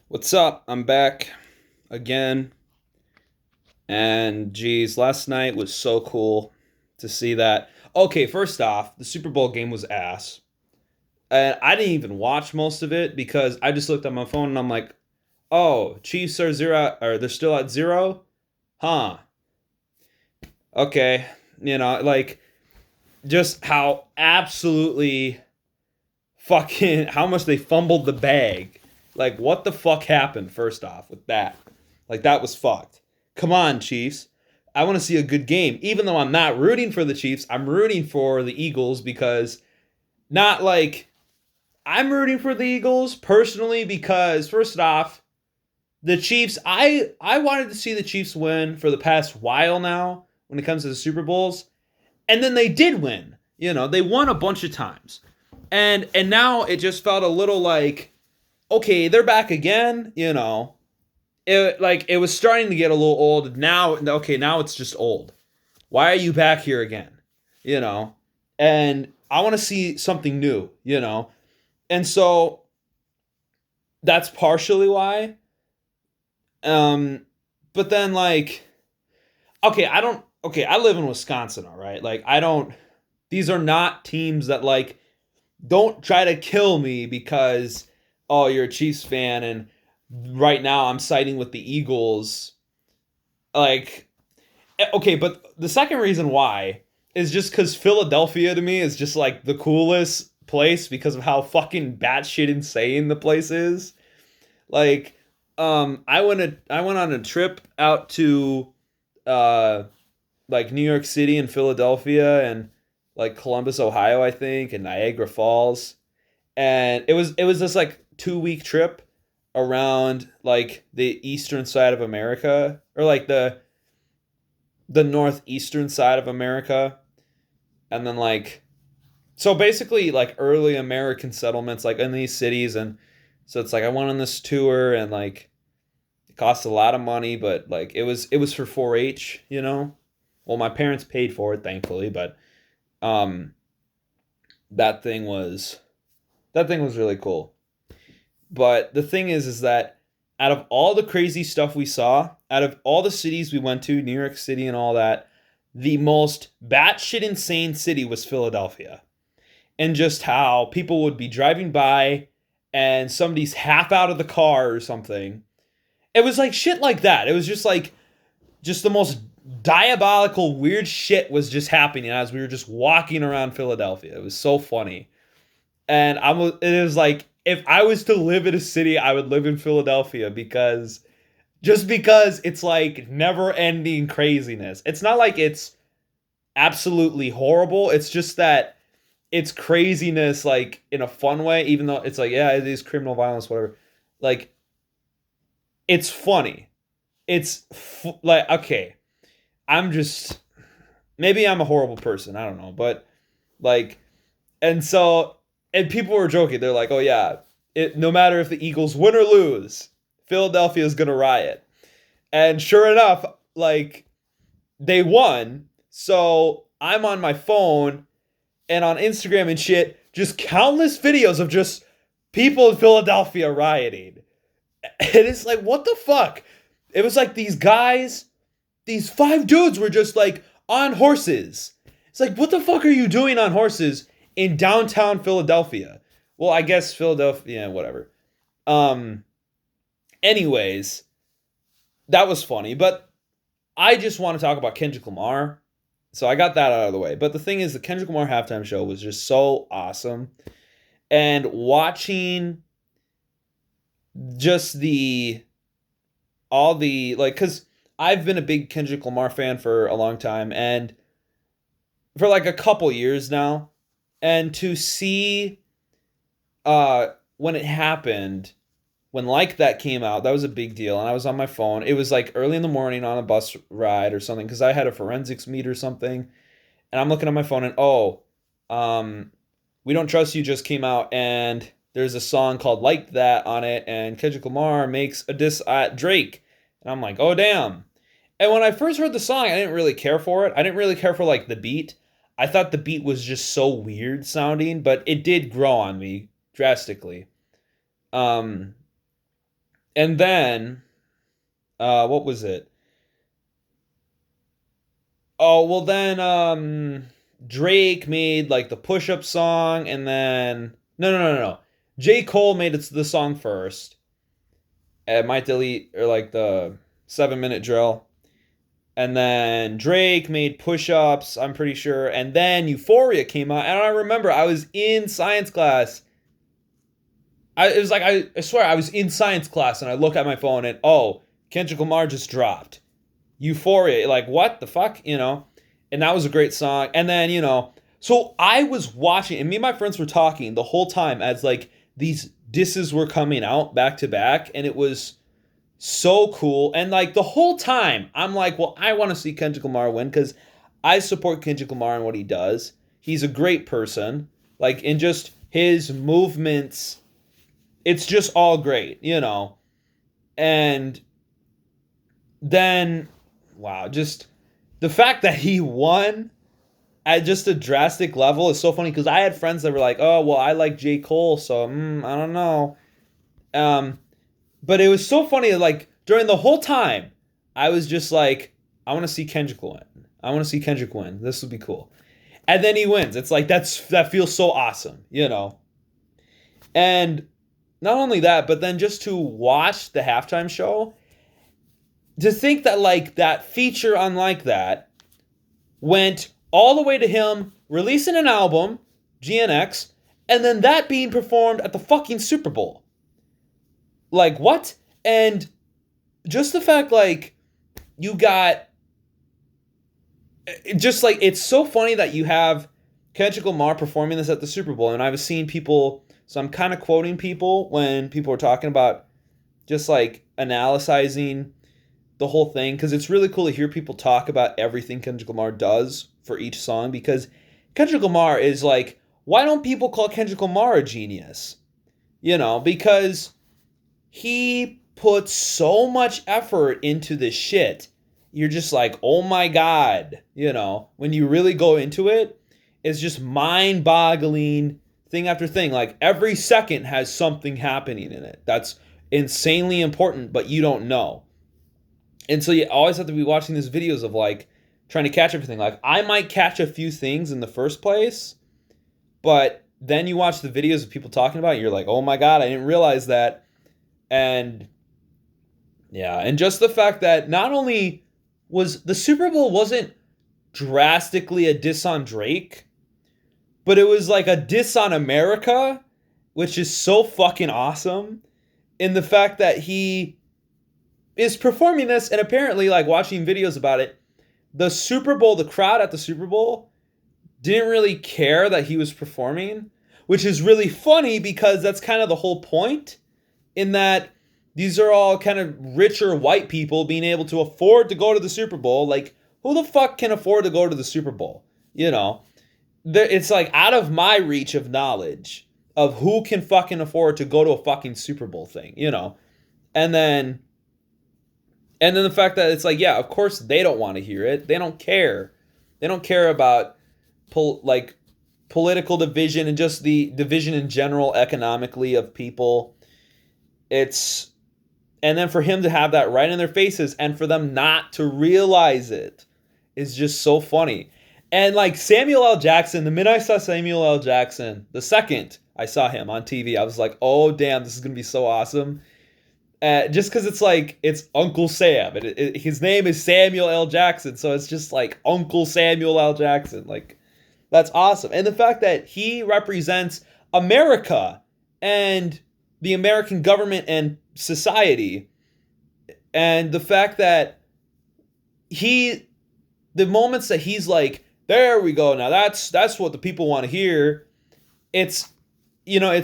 What's up? I'm back again. And geez, last night was so cool to see that. Okay, first off, the Super Bowl game was ass. And I didn't even watch most of it because I just looked at my phone and I'm like, oh, Chiefs are zero, or they're still at zero? Huh. Okay. Like just how absolutely fucking, how much they fumbled the bag. Like, what the fuck happened, first off, with that? Like, that was fucked. Come on, Chiefs. I want to see a good game. Even though I'm not rooting for the Chiefs, I'm rooting for the Eagles because not like I'm rooting for the Eagles personally because first off, the Chiefs, I wanted to see the Chiefs win for the past while now when it comes to the Super Bowls. And then they did win. They won a bunch of times. And now it just felt a little like, okay, they're back again. It was starting to get a little old. Now, okay, now it's just old. Why are you back here again? You know, and I want to see something new. And so that's partially why. Um, but then like, okay, I don't. Okay, I live in Wisconsin. All right, like I don't. These are not teams that like don't try to kill me because oh you're a Chiefs fan and right now I'm siding with the Eagles. Like okay, but the second reason why is just because Philadelphia to me is just like the coolest place because of how fucking batshit insane the place is. Like, I went on a trip out to uh like New York City and Philadelphia and like Columbus, Ohio, I think, and Niagara Falls. And it was this like 2 week trip around like the eastern side of America or like the northeastern side of America, and then like so basically like early American settlements like in these cities, and so it's like I went on this tour and like it cost a lot of money, but like it was for 4-H. Well, my parents paid for it thankfully, but um that thing was that thing was really cool. But the thing is that out of all the crazy stuff we saw, out of all the cities we went to, New York City and all that, the most batshit insane city was Philadelphia. And just how people would be driving by and somebody's half out of the car or something. It was like shit like that. It was just like, just the most diabolical, weird shit was just happening as we were just walking around Philadelphia. It was so funny. And it was like if I was to live in a city, I would live in Philadelphia because it's like never ending craziness. It's not like it's absolutely horrible. It's just that it's craziness like in a fun way, even though it's like, yeah, it is criminal violence, whatever. Like it's funny. Like, okay, I'm just maybe I'm a horrible person. I don't know, but like, and so and people were joking. They're like, "Oh yeah, no matter if the Eagles win or lose, Philadelphia is gonna riot." And sure enough, like they won. So I'm on my phone and on Instagram and shit, just countless videos of just people in Philadelphia rioting. And it's like, what the fuck? It was like these guys, these five dudes were just like on horses. It's like, what the fuck are you doing on horses in downtown Philadelphia? Well, I guess Philadelphia, yeah, whatever. Um, anyways, that was funny, but I just want to talk about Kendrick Lamar. So I got that out of the way. But the thing is, the Kendrick Lamar halftime show was just so awesome. And watching just all the, like, because I've been a big Kendrick Lamar fan for a long time and for like a couple years now. And to see when it happened, when Like That came out, that was a big deal. And I was on my phone. It was like early in the morning on a bus ride or something because I had a forensics meet or something. And I'm looking at my phone and um, We Don't Trust You just came out and there's a song called Like That on it and Kendrick Lamar makes a diss at Drake. And I'm like, oh damn. And when I first heard the song, I didn't really care for it. I didn't really care for like the beat. I thought the beat was just so weird sounding, but it did grow on me drastically. Um, And then, what was it? Oh, well then Drake made like the push-up song and then no. J. Cole made it the song first. Might delete or like the 7 minute drill. And then Drake made push-ups, I'm pretty sure. And then Euphoria came out. And I remember I was in science class. It was like I swear I was in science class and I look at my phone and oh, Kendrick Lamar just dropped. Euphoria, like what the fuck, And that was a great song. And then, so I was watching, and me and my friends were talking the whole time as like these disses were coming out back to back, and it was so cool. And like the whole time, I'm like, well, I want to see Kendrick Lamar win because I support Kendrick Lamar and what he does. He's a great person. Like in just his movements, it's just all great, And then wow, just the fact that he won at just a drastic level is so funny because I had friends that were like, "Oh, well, I like J. Cole, so I don't know." But it was so funny. Like during the whole time, I was just like, "I want to see Kendrick win. I want to see Kendrick win. This would be cool." And then he wins. It's like that feels so awesome, And not only that, but then just to watch the halftime show. To think that like that feature unlike that went all the way to him releasing an album, GNX, and then that being performed at the fucking Super Bowl. Like what? And just the fact like you got just like it's so funny that you have Kendrick Lamar performing this at the Super Bowl, and I was seeing people, so I'm kind of quoting people when people were talking about just like analyzing the whole thing, because it's really cool to hear people talk about everything Kendrick Lamar does for each song, because Kendrick Lamar is like, why don't people call Kendrick Lamar a genius? Because he puts so much effort into this shit. You're just like, oh my God, when you really go into it, it's just mind-boggling thing after thing. Like every second has something happening in it that's insanely important, but you don't know. And so you always have to be watching these videos of like trying to catch everything. Like I might catch a few things in the first place, but then you watch the videos of people talking about it, and you're like, oh my God, I didn't realize that. And yeah, and just the fact that not only was the Super Bowl wasn't drastically a diss on Drake, but it was like a diss on America, which is so fucking awesome. In the fact that he is performing this, and apparently like watching videos about it, the Super Bowl, the crowd at the Super Bowl didn't really care that he was performing, which is really funny because that's kind of the whole point, in that these are all kind of richer white people being able to afford to go to the Super Bowl. Like who the fuck can afford to go to the Super Bowl? It's like out of my reach of knowledge of who can fucking afford to go to a fucking Super Bowl thing, And then the fact that it's like, yeah, of course they don't want to hear it. They don't care. They don't care about political division and just the division in general economically of people. And then for him to have that right in their faces and for them not to realize it is just so funny. And like Samuel L. Jackson, the minute I saw Samuel L. Jackson, the second I saw him on TV, I was like, oh damn, this is going to be so awesome. Just because it's like, it's Uncle Sam. His name is Samuel L. Jackson, so it's just like Uncle Samuel L. Jackson. Like, that's awesome. And the fact that he represents America and the American government and society, and the fact that the moments that he's like, there we go, now that's what the people want to hear. It's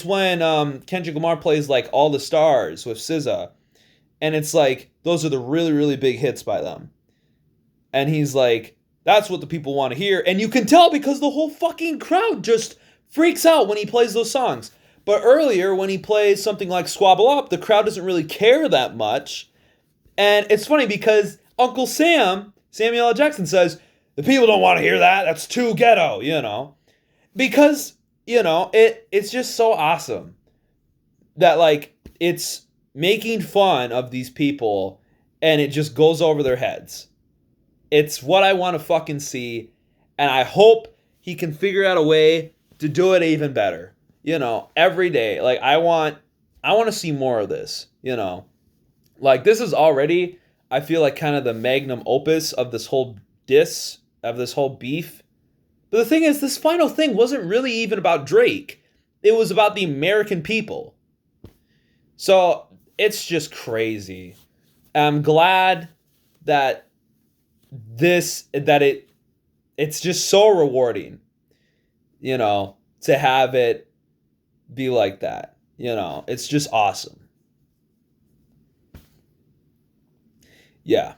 when Kendrick Lamar plays like All the Stars with SZA, and it's like those are the really, really big hits by them. And he's like, that's what the people want to hear. And you can tell because the whole fucking crowd just freaks out when he plays those songs. But earlier, when he plays something like Squabble Up, the crowd doesn't really care that much. And it's funny because Uncle Samuel L. Jackson says, the people don't want to hear that. That's too ghetto, Because, it's just so awesome that, like, it's making fun of these people and it just goes over their heads. It's what I want to fucking see, and I hope he can figure out a way to do it even better. Every day. Like I want to see more of this, Like this is already, I feel like, kind of the magnum opus of this whole beef. But the thing is, this final thing wasn't really even about Drake. It was about the American people. So it's just crazy. I'm glad that it's just so rewarding, to have it be like that. It's just awesome. Yeah.